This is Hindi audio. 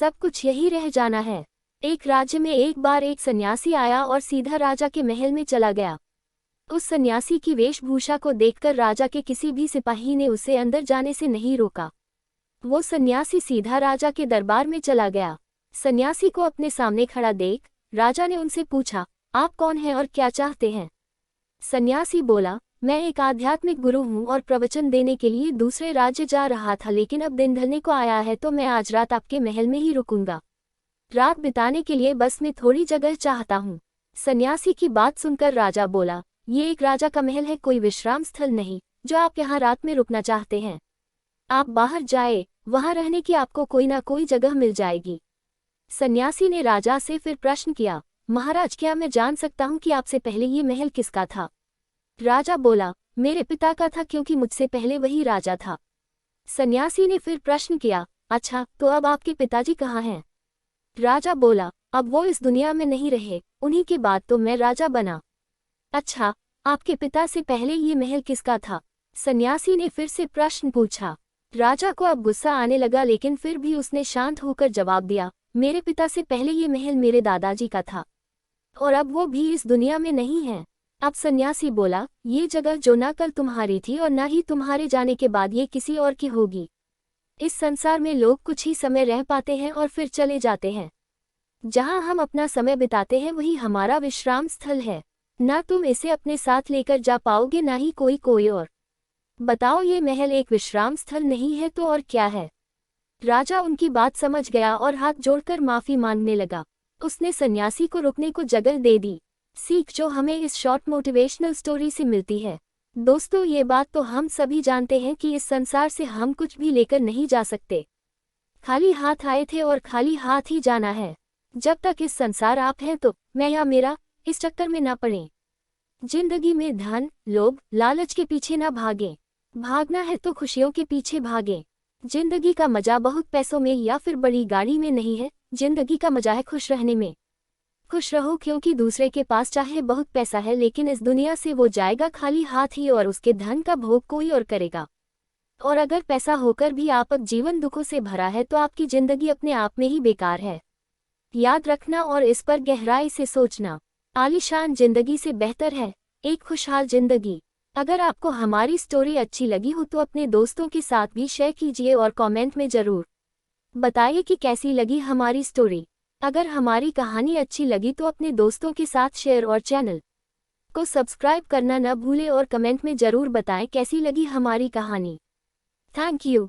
सब कुछ यही रह जाना है। एक राज्य में एक बार एक सन्यासी आया और सीधा राजा के महल में चला गया। उस सन्यासी की वेशभूषा को देखकर राजा के किसी भी सिपाही ने उसे अंदर जाने से नहीं रोका। वो सन्यासी सीधा राजा के दरबार में चला गया। सन्यासी को अपने सामने खड़ा देख राजा ने उनसे पूछा, आप कौन हैं और क्या चाहते हैं? सन्यासी बोला, मैं एक आध्यात्मिक गुरु हूँ और प्रवचन देने के लिए दूसरे राज्य जा रहा था, लेकिन अब दिन ढलने को आया है तो मैं आज रात आपके महल में ही रुकूंगा। रात बिताने के लिए बस में थोड़ी जगह चाहता हूँ। सन्यासी की बात सुनकर राजा बोला, ये एक राजा का महल है, कोई विश्राम स्थल नहीं जो आप यहाँ रात में रुकना चाहते हैं। आप बाहर जाए, वहाँ रहने की आपको कोई ना कोई जगह मिल जाएगी। सन्यासी ने राजा से फिर प्रश्न किया, महाराज क्या मैं जान सकता हूँ कि आपसे पहले ये महल किसका था? राजा बोला, मेरे पिता का था, क्योंकि मुझसे पहले वही राजा था। सन्यासी ने फिर प्रश्न किया, अच्छा तो अब आपके पिताजी कहाँ हैं? राजा बोला, अब वो इस दुनिया में नहीं रहे, उन्हीं के बाद तो मैं राजा बना। अच्छा, आपके पिता से पहले ये महल किसका था? सन्यासी ने फिर से प्रश्न पूछा। राजा को अब गुस्सा आने लगा, लेकिन फिर भी उसने शांत होकर जवाब दिया, मेरे पिता से पहले ये महल मेरे दादाजी का था और अब वो भी इस दुनिया में नहीं है। अब सन्यासी बोला, ये जगह जो ना कल तुम्हारी थी और ना ही तुम्हारे जाने के बाद ये किसी और की होगी। इस संसार में लोग कुछ ही समय रह पाते हैं और फिर चले जाते हैं। जहां हम अपना समय बिताते हैं वही हमारा विश्राम स्थल है। ना तुम इसे अपने साथ लेकर जा पाओगे, ना ही कोई और। बताओ, ये महल एक विश्राम स्थल नहीं है तो और क्या है? राजा उनकी बात समझ गया और हाथ जोड़कर माफी मांगने लगा। उसने सन्यासी को रुकने को जगह दे दी। सीख जो हमें इस शॉर्ट मोटिवेशनल स्टोरी से मिलती है, दोस्तों ये बात तो हम सभी जानते हैं कि इस संसार से हम कुछ भी लेकर नहीं जा सकते। खाली हाथ आए थे और खाली हाथ ही जाना है। जब तक इस संसार आप हैं तो मैं या मेरा, इस चक्कर में ना पड़ें। जिंदगी में धन, लोभ, लालच के पीछे ना भागें। भागना है तो खुशियों के पीछे भागें। जिंदगी का मजा बहुत पैसों में या फिर बड़ी गाड़ी में नहीं है, जिंदगी का मजा है खुश रहने में। खुश रहो, क्योंकि दूसरे के पास चाहे बहुत पैसा है लेकिन इस दुनिया से वो जाएगा खाली हाथ ही और उसके धन का भोग कोई और करेगा। और अगर पैसा होकर भी आप जीवन दुखों से भरा है तो आपकी जिंदगी अपने आप में ही बेकार है। याद रखना और इस पर गहराई से सोचना। आलीशान जिंदगी से बेहतर है एक खुशहाल जिंदगी। अगर आपको हमारी स्टोरी अच्छी लगी हो तो अपने दोस्तों के साथ भी शेयर कीजिए और कमेंट में ज़रूर बताइए कि कैसी लगी हमारी स्टोरी। अगर हमारी कहानी अच्छी लगी तो अपने दोस्तों के साथ शेयर और चैनल को सब्सक्राइब करना न भूलें और कमेंट में ज़रूर बताएं कैसी लगी हमारी कहानी। Thank you.